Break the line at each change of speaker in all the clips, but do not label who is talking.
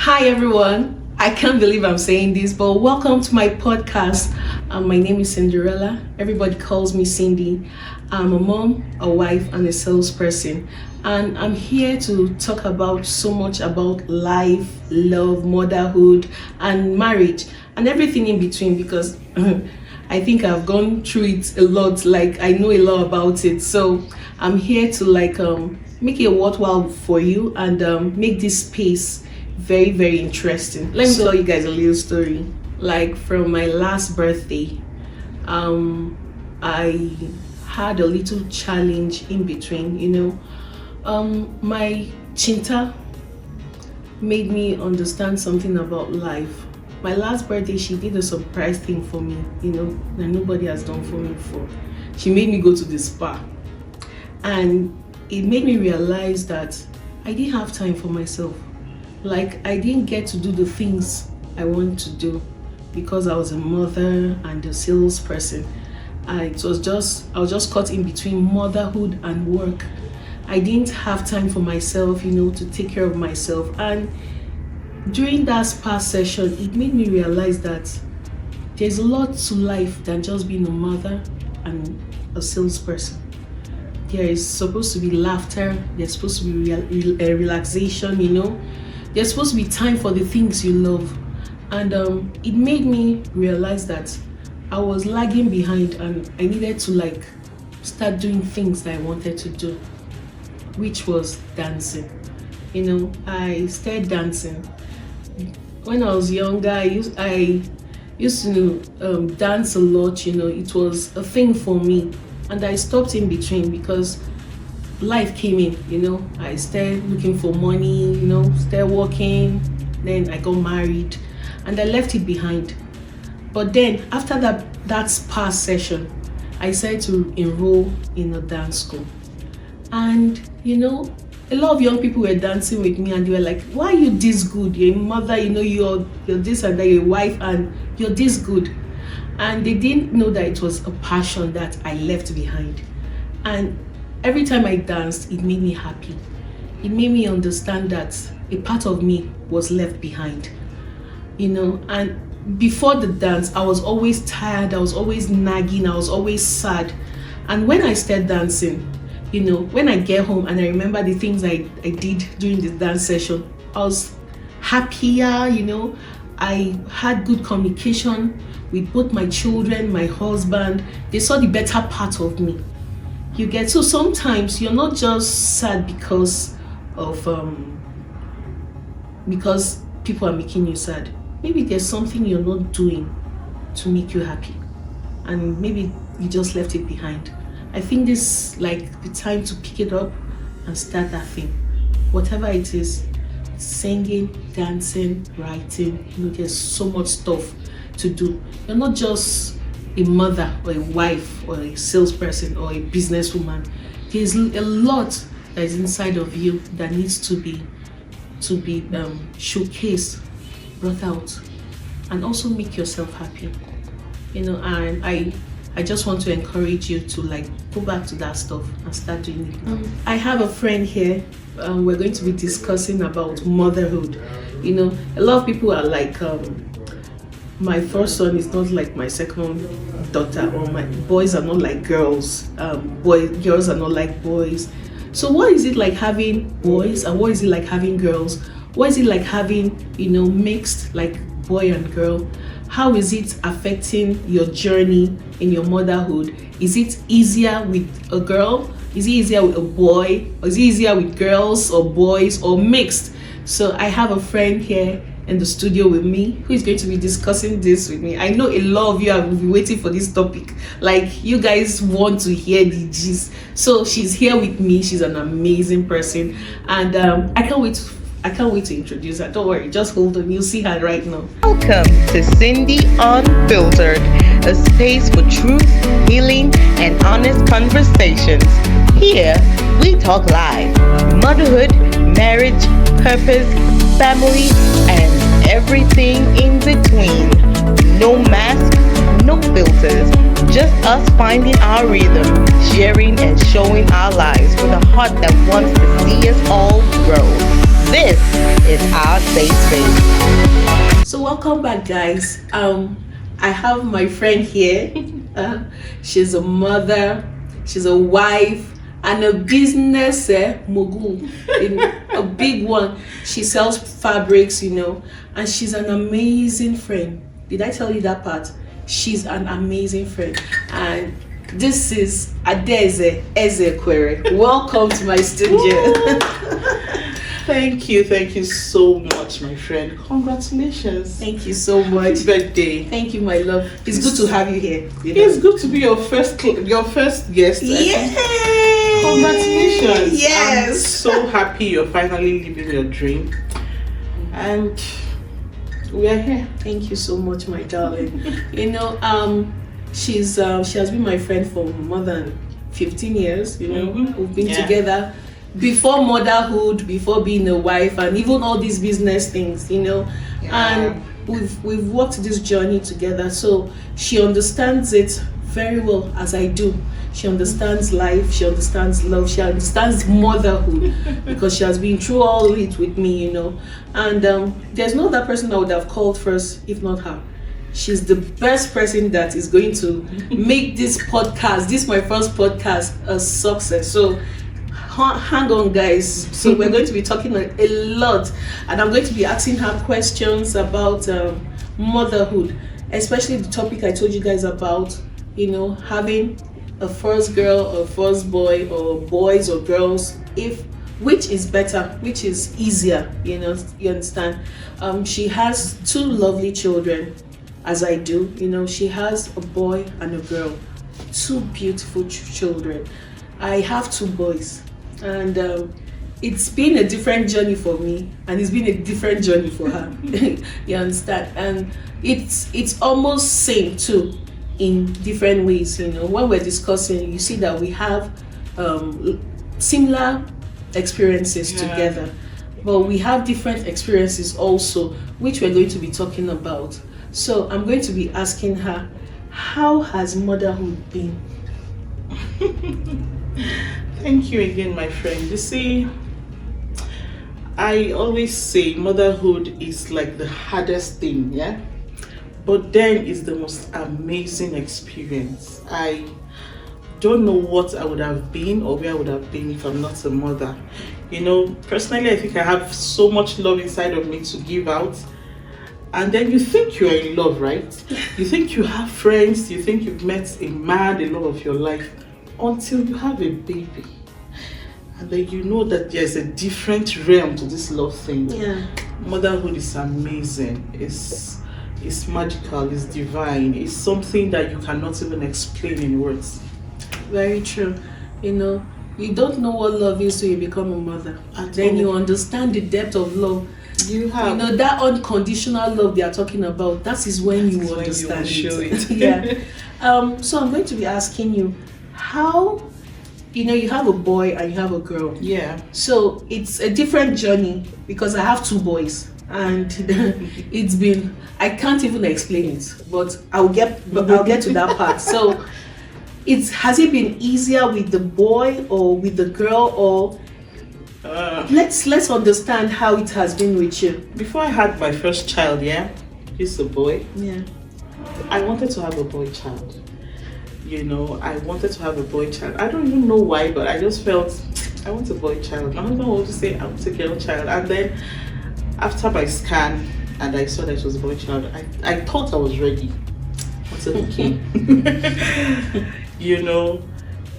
Hi everyone. I can't believe I'm saying this, but welcome to my podcast. My name is Cinderella. Everybody calls me Cindy. I'm a mom, a wife, and a salesperson. And I'm here to talk about so much about life, love, motherhood, and marriage, and everything in between because I think I've gone through it a lot. Like I know a lot about it. So I'm here to make it worthwhile for you and make this space very, very interesting. Let me tell you guys a little story. Like from my last birthday, I had a little challenge in between, my chinta made me understand something about life. My last birthday, she did a surprise thing for me, that nobody has done for me before. She made me go to the spa, and it made me realize that I didn't have time for myself. Like I didn't get to do the things I want to do because I was a mother and a salesperson. I was just caught in between motherhood and work. I didn't have time for myself, to take care of myself. And during that spa session, it made me realize that there's a lot to life than just being a mother and a salesperson. There is supposed to be laughter. There's supposed to be relaxation, There's supposed to be time for the things you love. And it made me realize that I was lagging behind and I needed to start doing things that I wanted to do, which was dancing. I started dancing. When I was younger, I used to dance a lot, it was a thing for me. And I stopped in between because life came in, I started looking for money, started working, then I got married and I left it behind. But then after that spa session, I decided to enroll in a dance school. And a lot of young people were dancing with me and they were like, why are you this good? You're a mother, you're this and that, you're a wife and you're this good. And they didn't know that it was a passion that I left behind. And every time I danced, it made me happy. It made me understand that a part of me was left behind, and before the dance, I was always tired, I was always nagging, I was always sad. And when I started dancing, when I get home and I remember the things I did during the dance session, I was happier, I had good communication with both my children, my husband. They saw the better part of me. You get so sometimes you're not just sad because people are making you sad. Maybe there's something you're not doing to make you happy, and maybe you just left it behind. I think this the time to pick it up and start that thing, whatever it is, singing, dancing, writing. There's so much stuff to do. You're not just a mother or a wife or a salesperson or a businesswoman. There's a lot that is inside of you that needs to be showcased, brought out, and also make yourself happy. And I just want to encourage you to go back to that stuff and start doing it. I have a friend here. We're going to be discussing about motherhood. A lot of people are my first son is not like my second daughter, or my boys are not like girls. Girls are not like boys. So what is it like having boys, and what is it like having girls? What is it like having, mixed boy and girl? How is it affecting your journey in your motherhood? Is it easier with a girl? Is it easier with a boy? Or is it easier with girls or boys or mixed? So I have a friend here in the studio with me who is going to be discussing this with me. I know a lot of you have been waiting for this topic. You guys want to hear the gist. So she's here with me. She's an amazing person, and I can't wait to introduce her. Don't worry, just hold on. You'll see her right now.
Welcome to Cindy Unfiltered, a space for truth, healing, and honest conversations. Here, we talk life, motherhood, marriage, purpose, family, and everything in between. No mask, no filters, just us finding our rhythm, sharing and showing our lives with a heart that wants to see us all grow. This is our safe space.
So welcome back, guys. I have my friend here. She's a mother, she's a wife, and a business mogul, a big one. She sells fabrics, and she's an amazing friend. Did I tell you that part? She's an amazing friend, and this is Adeze Ezekwere. Welcome to my studio.
Thank you so much, my friend. Congratulations.
Thank you so much.
Happy birthday.
Thank you, my love. It's good to have you here.
It's good to be your first guest.
Yay!
Congratulations.
Yes.
I'm so happy you're finally living your dream. And we are here.
Thank you so much, my darling. She has been my friend for more than 15 years. We've been together before motherhood, before being a wife, and even all these business things. And we've walked this journey together. So she understands it very well, as I do. She understands life, she understands love, she understands motherhood because she has been through all it with me. And there's no other person I would have called first if not her. She's the best person that is going to make this my first podcast, a success. So hang on, guys. So we're going to be talking a lot, and I'm going to be asking her questions about motherhood, especially the topic I told you guys about, having a first girl or first boy, or boys or girls, which is better, which is easier, you understand. She has 2 lovely children, as I do. She has a boy and a girl, 2 beautiful children. I have 2 boys, and it's been a different journey for me, and it's been a different journey for her. You understand? And it's almost same too, in different ways. When we're discussing, you see that we have similar experiences together, but we have different experiences also, which we're going to be talking about. So I'm going to be asking her, how has motherhood been?
Thank you again, my friend. You see, I always say motherhood is like the hardest thing, but then it's the most amazing experience. I don't know what I would have been or where I would have been if I'm not a mother. Personally, I think I have so much love inside of me to give out. And then you think you're in love, right? You think you have friends, you think you've met a man, the love of your life, until you have a baby. And then you know that there's a different realm to this love thing. Motherhood is amazing. It's magical, it's divine. It's something that you cannot even explain in words.
Very true. You don't know what love is till you become a mother. And then you understand the depth of love.
You have.
That unconditional love they are talking about, that is when you understand it. So I'm going to be asking you, how, you have a boy and you have a girl. So it's a different journey, because I have 2 boys, and it's been, I can't even explain it, but I'll get to that part. So has it been easier with the boy or with the girl, or let's understand how it has been with you.
Before I had my first child, he's a boy. I wanted to have a boy child. I wanted to have a boy child. I don't even know why, but I just felt I want a boy child. My husband would say I want a girl child, and then after my scan and I saw that it was a boy child, I thought I was ready. I said, okay.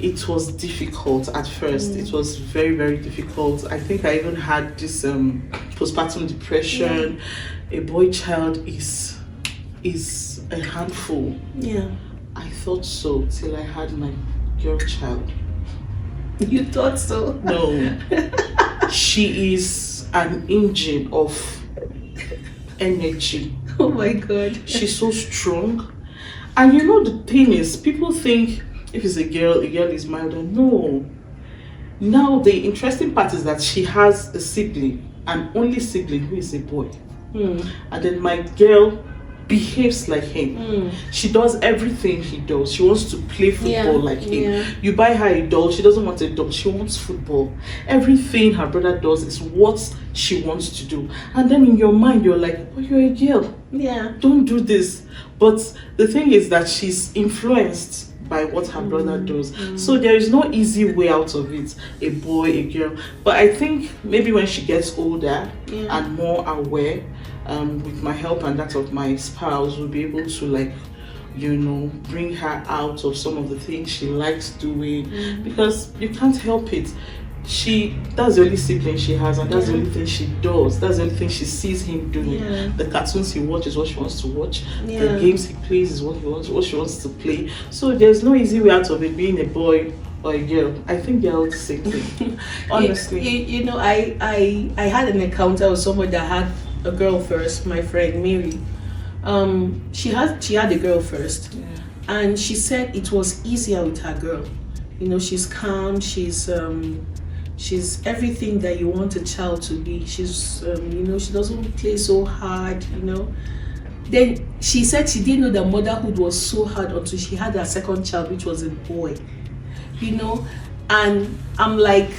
It was difficult at first. It was very, very difficult. I think I even had this postpartum depression. A boy child is a handful. I thought so till I had my girl child.
You thought so?
No. She is an engine of energy.
Oh my God.
She's so strong. And the thing is, people think if it's a girl is milder. No. Now the interesting part is that she has a sibling, an only sibling who is a boy. And then my girl behaves like him.
Mm.
She does everything he does. She wants to play football
Yeah,
like him.
yeah.
You buy her a doll, she doesn't want a doll, she wants football. Everything her brother does is what she wants to do. And then in your mind, you're like, oh, you're a girl.
Yeah.
Don't do this. But the thing is that she's influenced by what her brother does. So there is no easy way out of it, a boy, a girl. But I think maybe when she gets older
Yeah.
and more aware, with my help and that of my spouse, we'll be able to like, you know, bring her out of some of the things she likes doing, because you can't help it. That's the only sibling she has, and that's the only thing she does. That's the only thing she sees him doing.
Yeah.
The cartoons he watches, what she wants to watch.
Yeah.
The games he plays is what she wants to play. So there's no easy way out of it, being a boy or a girl. I think they're all the same thing. Honestly.
You know, I had an encounter with somebody that had a girl first, my friend Mary. She had a girl first.
Yeah.
And she said it was easier with her girl. You know, she's calm, she's everything that you want a child to be. She's you know, she doesn't play so hard, you know. Then she said she didn't know that motherhood was so hard until she had her second child, which was a boy. You know, and I'm like,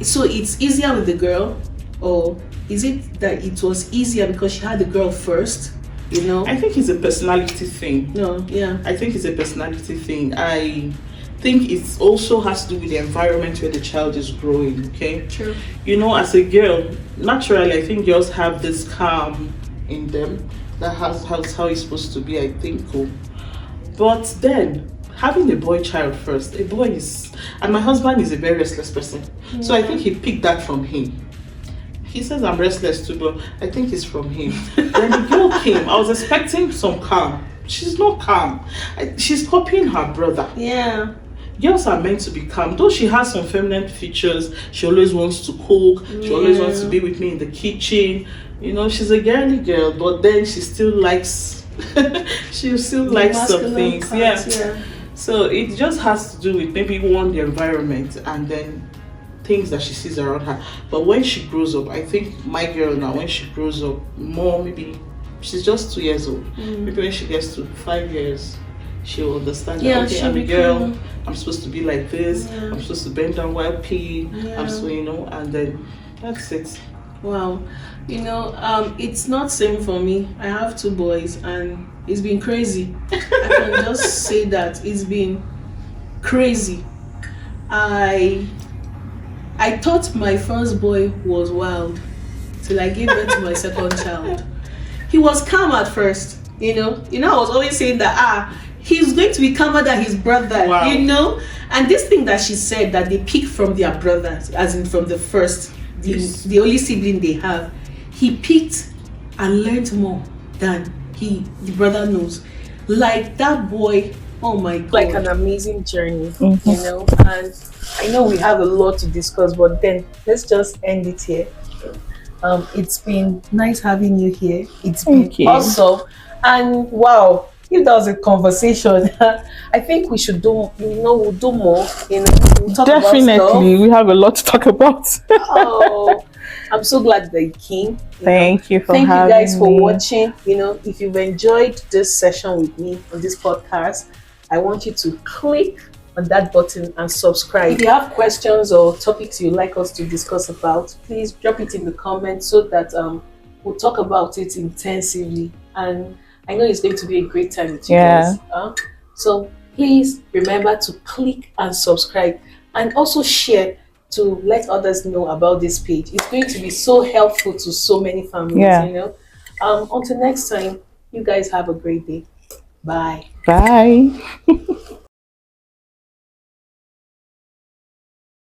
so it's easier with the girl, or is it that it was easier because she had the girl first? You know?
I think it's a personality thing.
No, yeah.
I think it's a personality thing. I think it also has to do with the environment where the child is growing, okay?
True.
You know, as a girl, naturally, I think girls have this calm in them. That's how it's supposed to be, I think. But then, having a boy child first, a boy is... And my husband is a very restless person. So I think he picked that from him. He says I'm restless too, but I think it's from him. When the girl came, I was expecting some calm. She's not calm. She's copying her brother.
Yeah.
Girls are meant to be calm. Though she has some feminine features, she always wants to cook. She always wants to be with me in the kitchen. You know, she's a girly girl, but then she still likes. She still likes some things.
Parts,
Yeah. So it just has to do with maybe one, the environment, and then things that she sees around her. But when she grows up, I think my girl now, when she grows up more, maybe she's just 2 years old. Maybe when she gets to 5 years, she'll understand that, okay, I'm a girl, I'm supposed to be like this, I'm supposed to bend down while peeing, I'm so, you know, and then that's it.
Wow. You know, it's not same for me. I have 2 boys and it's been crazy. I can just say that it's been crazy. I thought my first boy was wild till I gave birth to my second child. He was calm at first, you know. I was always saying that he's going to be calmer than his brother,
Wow.
you know. And this thing that she said that they pick from their brothers, as in from the first, the only sibling they have, he picked and learned more than the brother knows. Like that boy, oh my God. Like an amazing journey, you know. And I know we have a lot to discuss, but then let's just end it here. It's been nice having you here. It's been awesome. And wow, if that was a conversation, I think we should do, we'll do more. We'll talk
Definitely,
about stuff.
we have a lot to talk about.
Oh, I'm so glad that you came.
Thank you for
Thank you
having
guys for
me.
watching. If you've enjoyed this session with me on this podcast, I want you to click on that button and subscribe. If you have questions or topics you'd like us to discuss about, please drop it in the comments so that we'll talk about it intensively. And I know it's going to be a great time with you guys. So please remember to click and subscribe and also share to let others know about this page. It's going to be so helpful to so many families, Until next time, you guys have a great day. Bye.
Bye.